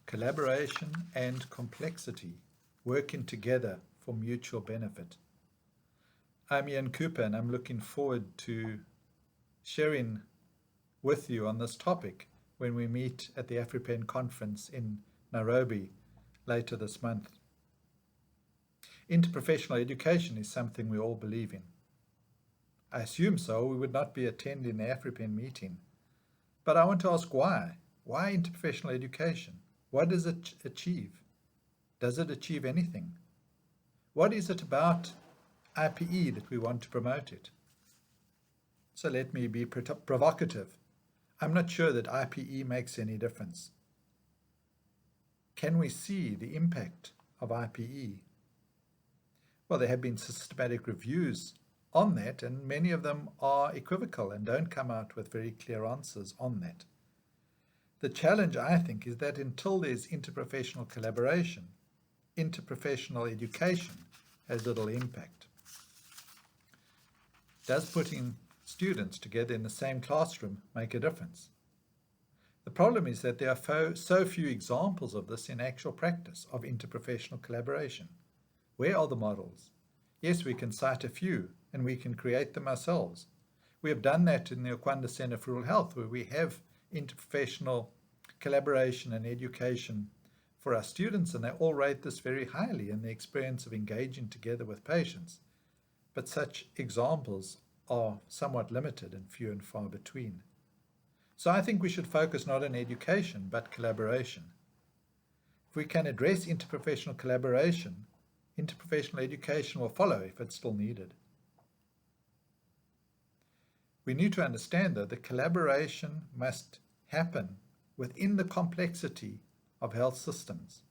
Collaboration and complexity working together for mutual benefit. I'm Ian Couper, and I'm looking forward to sharing with you on this topic when we meet at the AfriPen conference in Nairobi later this month. Interprofessional education is something we all believe in. I assume so, we would not be attending the AfriPen meeting. But I want to ask why? Why interprofessional education? What does it achieve? Does it achieve anything? What is it about IPE that we want to promote it? So let me be provocative. I'm not sure that IPE makes any difference. Can we see the impact of IPE? Well, there have been systematic reviews on that, and many of them are equivocal and don't come out with very clear answers on that. The challenge, I think, is that until there's interprofessional collaboration, interprofessional education has little impact. Does putting students together in the same classroom make a difference? The problem is that there are so few examples of this in actual practice of interprofessional collaboration. Where are the models? Yes, we can cite a few, and we can create them ourselves. We have done that in the Okwanda Center for Rural Health, where we have interprofessional collaboration and education for our students, and they all rate this very highly in the experience of engaging together with patients. But such examples are somewhat limited and few and far between. So I think we should focus not on education, but collaboration. If we can address interprofessional collaboration, interprofessional education will follow if it's still needed. We need to understand, though, that collaboration must happen within the complexity of health systems.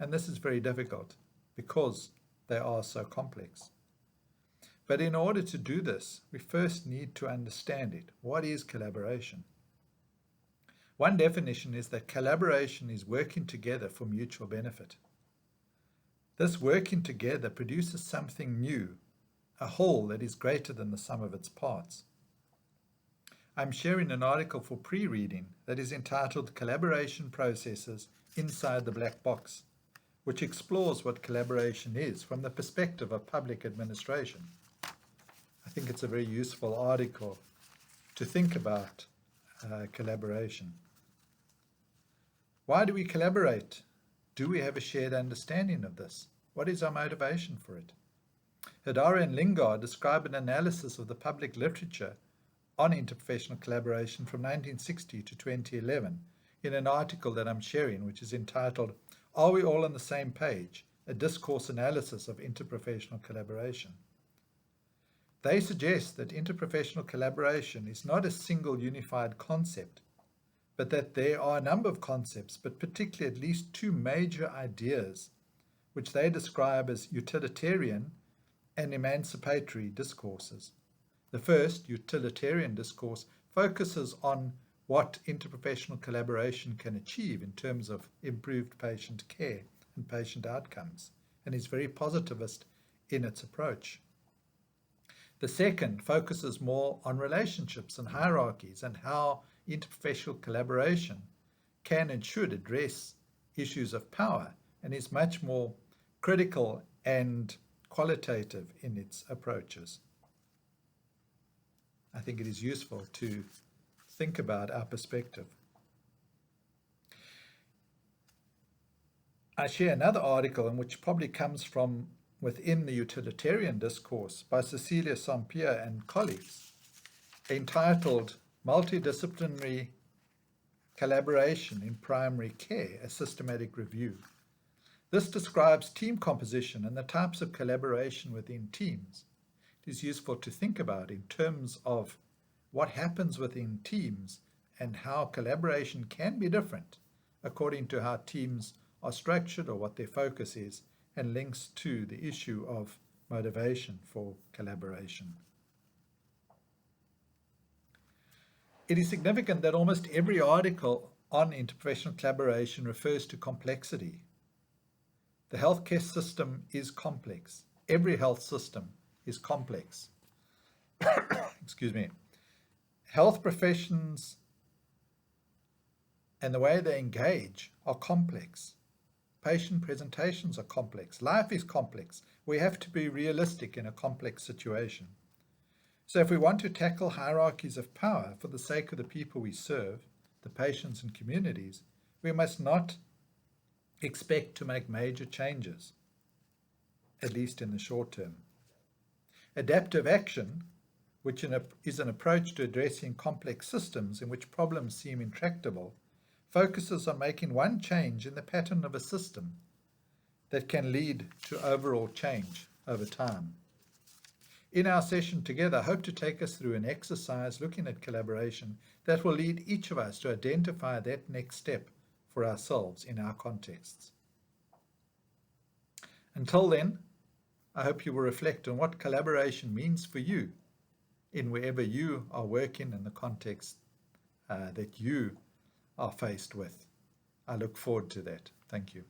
And this is very difficult because they are so complex. But in order to do this, we first need to understand it. What is collaboration? One definition is that collaboration is working together for mutual benefit. This working together produces something new, a whole that is greater than the sum of its parts. I'm sharing an article for pre-reading that is entitled Collaboration Processes Inside the Black Box, which explores what collaboration is from the perspective of public administration. I think it's a very useful article to think about collaboration. Why do we collaborate? Do we have a shared understanding of this? What is our motivation for it? Hadara and Lingard describe an analysis of the public literature on interprofessional collaboration from 1960 to 2011 in an article that I'm sharing, which is entitled, Are We All on the Same Page? A Discourse Analysis of Interprofessional Collaboration. They suggest that interprofessional collaboration is not a single unified concept, but that there are a number of concepts, but particularly at least two major ideas, which they describe as utilitarian and emancipatory discourses. The first, utilitarian discourse, focuses on what interprofessional collaboration can achieve in terms of improved patient care and patient outcomes, and is very positivist in its approach. The second focuses more on relationships and hierarchies and how interprofessional collaboration can and should address issues of power, and is much more critical and qualitative in its approaches. I think it is useful to think about our perspective. I share another article, in which probably comes from within the utilitarian discourse, by Cecilia Sampier and colleagues, entitled Multidisciplinary Collaboration in Primary Care, a Systematic Review. This describes team composition and the types of collaboration within teams. It is useful to think about in terms of what happens within teams and how collaboration can be different according to how teams are structured or what their focus is, and links to the issue of motivation for collaboration. It is significant that almost every article on interprofessional collaboration refers to complexity. The healthcare system is complex. Every health system is complex. Excuse me. Health professions and the way they engage are complex. Patient presentations are complex. Life is complex. We have to be realistic in a complex situation. So if we want to tackle hierarchies of power for the sake of the people we serve, the patients and communities, we must not expect to make major changes, at least in the short term. Adaptive action, which is an approach to addressing complex systems in which problems seem intractable, focuses on making one change in the pattern of a system that can lead to overall change over time. In our session together, I hope to take us through an exercise looking at collaboration that will lead each of us to identify that next step for ourselves in our contexts. Until then, I hope you will reflect on what collaboration means for you in wherever you are working in the context that you are faced with. I look forward to that. Thank you.